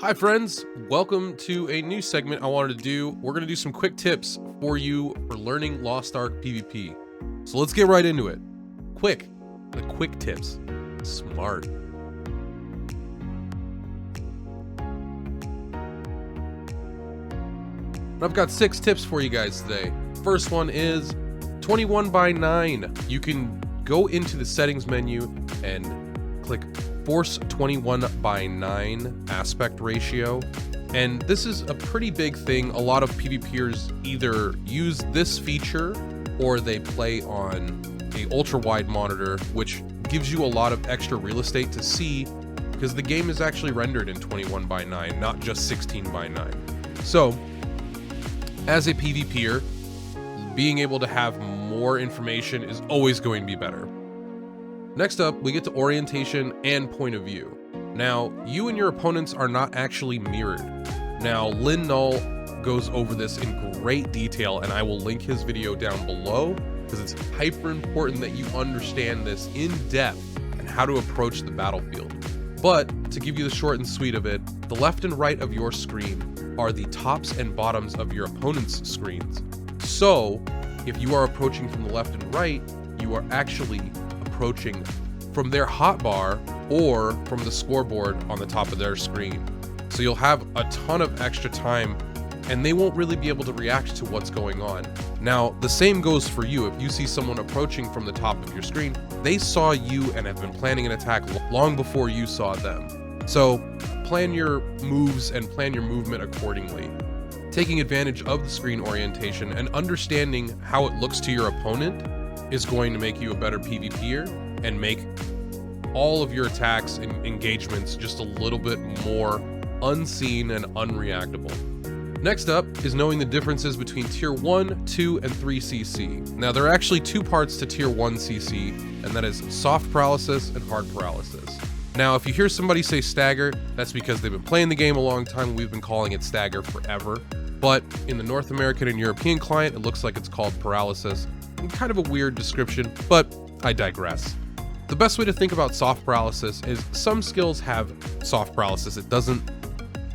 Hi friends, welcome to a new segment I wanted to do. We're going to do some quick tips for you for learning Lost Ark PvP. So let's get right into it. The quick tips. Smart. I've got 6 tips for you guys today. First one is 21:9. You can go into the settings menu and click Force 21:9 aspect ratio. And this is a pretty big thing. A lot of PvPers either use this feature or they play on a ultra wide monitor, which gives you a lot of extra real estate to see because the game is actually rendered in 21:9, not just 16:9. So as a PvPer, being able to have more information is always going to be better. Next up, we get to orientation and point of view. Now, you and your opponents are not actually mirrored. Now, Lynn Null goes over this in great detail, and I will link his video down below because it's hyper important that you understand this in depth and how to approach the battlefield. But to give you the short and sweet of it, the left and right of your screen are the tops and bottoms of your opponent's screens. So, if you are approaching from the left and right, you are actually approaching from their hotbar or from the scoreboard on the top of their screen. So you'll have a ton of extra time and they won't really be able to react to what's going on. Now, the same goes for you. If you see someone approaching from the top of your screen, they saw you and have been planning an attack long before you saw them. So plan your moves and plan your movement accordingly. Taking advantage of the screen orientation and understanding how it looks to your opponent is going to make you a better PvPer and make all of your attacks and engagements just a little bit more unseen and unreactable. Next up is knowing the differences between tier 1, 2, and 3 CC. Now there are actually 2 parts to tier 1 CC, and that is soft paralysis and hard paralysis. Now if you hear somebody say stagger, that's because they've been playing the game a long time. We've been calling it stagger forever. But in the North American and European client, it looks like it's called paralysis. Kind of a weird description, but I digress. The best way to think about soft paralysis is some skills have soft paralysis. It doesn't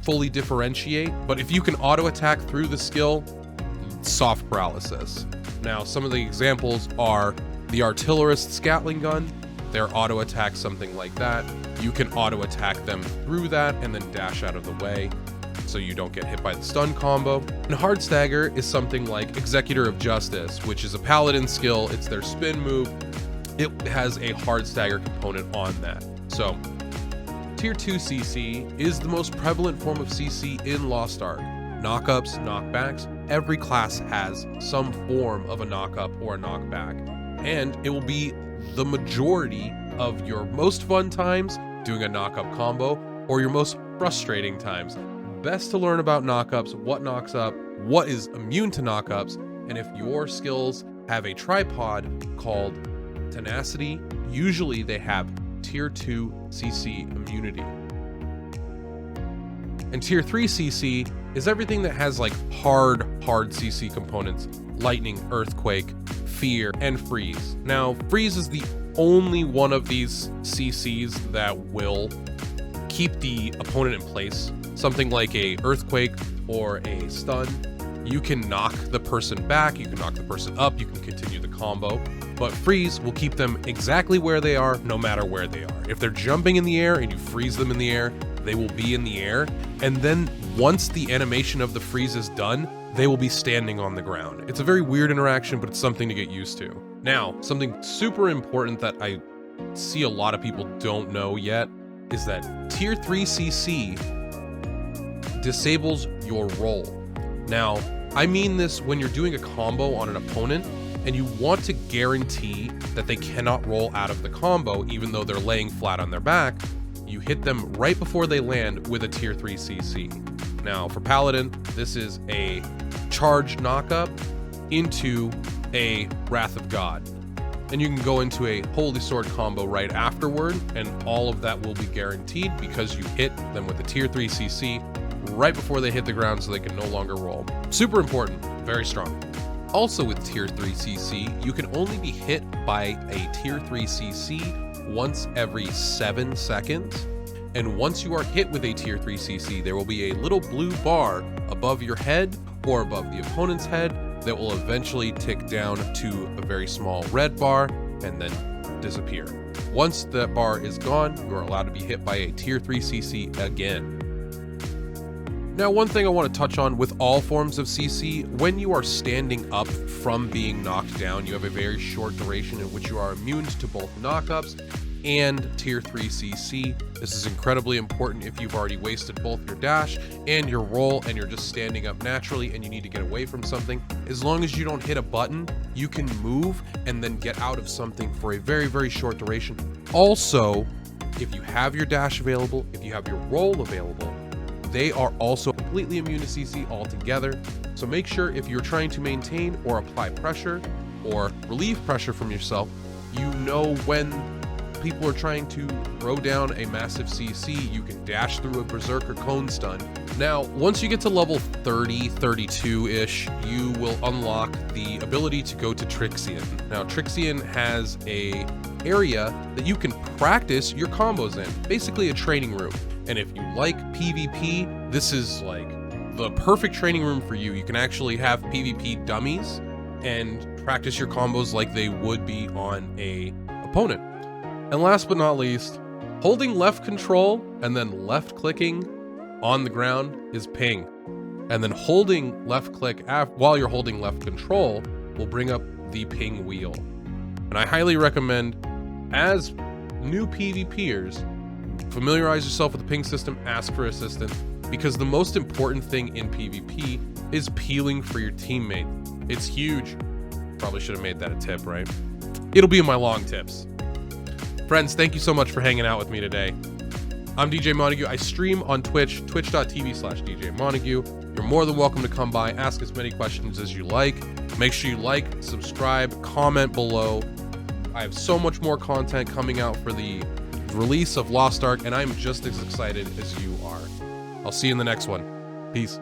fully differentiate, but if you can auto attack through the skill, soft paralysis. Now, some of the examples are the artillerist Scatling gun. Their auto attack, something like that. You can auto attack them through that and then dash out of the way, so you don't get hit by the stun combo. And hard stagger is something like Executor of Justice, which is a paladin skill. It's their spin move. It has a hard stagger component on that. So tier 2 CC is the most prevalent form of CC in Lost Ark. Knockups, knockbacks, every class has some form of a knockup or a knockback. And it will be the majority of your most fun times doing a knockup combo or your most frustrating times. Best to learn about knockups, what knocks up, what is immune to knockups, and if your skills have a tripod called tenacity, usually they have tier 2 CC immunity. And tier 3 CC is everything that has like hard CC components: lightning, earthquake, fear, and freeze. Now, freeze is the only one of these CCs that will keep the opponent in place. Something like a earthquake or a stun, you can knock the person back, you can knock the person up, you can continue the combo, but freeze will keep them exactly where they are no matter where they are. If they're jumping in the air and you freeze them in the air, they will be in the air, and then once the animation of the freeze is done, they will be standing on the ground. It's a very weird interaction, but it's something to get used to. Now, something super important that I see a lot of people don't know yet is that tier 3 CC disables your roll. Now, I mean this when you're doing a combo on an opponent and you want to guarantee that they cannot roll out of the combo even though they're laying flat on their back, you hit them right before they land with a tier 3 CC. Now, for Paladin, this is a charge knockup into a Wrath of God. And you can go into a Holy Sword combo right afterward, and all of that will be guaranteed because you hit them with a tier 3 CC right before they hit the ground so they can no longer roll. Super important, very strong. Also with tier 3 CC, you can only be hit by a tier 3 CC once every 7 seconds. And once you are hit with a tier 3 CC, there will be a little blue bar above your head or above the opponent's head that will eventually tick down to a very small red bar and then disappear. Once that bar is gone, you are allowed to be hit by a tier 3 CC again. Now, one thing I want to touch on with all forms of CC, when you are standing up from being knocked down, you have a very short duration in which you are immune to both knockups and tier 3 CC. This is incredibly important if you've already wasted both your dash and your roll and you're just standing up naturally and you need to get away from something. As long as you don't hit a button, you can move and then get out of something for a very, very short duration. Also, if you have your dash available, if you have your roll available, they are also completely immune to CC altogether. So make sure if you're trying to maintain or apply pressure or relieve pressure from yourself, you know when people are trying to throw down a massive CC, you can dash through a Berserker cone stun. Now, once you get to level 30, 32-ish, you will unlock the ability to go to Trixion. Now, Trixion has a area that you can practice your combos in, basically a training room. And if you like PvP, this is like the perfect training room for you. You can actually have PvP dummies and practice your combos like they would be on a opponent. And last but not least, holding left control and then left clicking on the ground is ping. And then holding left click while you're holding left control will bring up the ping wheel. And I highly recommend, as new PvPers, familiarize yourself with the ping system, ask for assistance, because the most important thing in PvP is peeling for your teammate. It's huge. Probably should have made that a tip, right? It'll be in my long tips. Friends, thank you so much for hanging out with me today. I'm DJ Montague. I stream on Twitch, twitch.tv/DJ Montague. You're more than welcome to come by, ask as many questions as you like. Make sure you like, subscribe, comment below. I have so much more content coming out for the release of Lost Ark, and I'm just as excited as you are. I'll see you in the next one. Peace.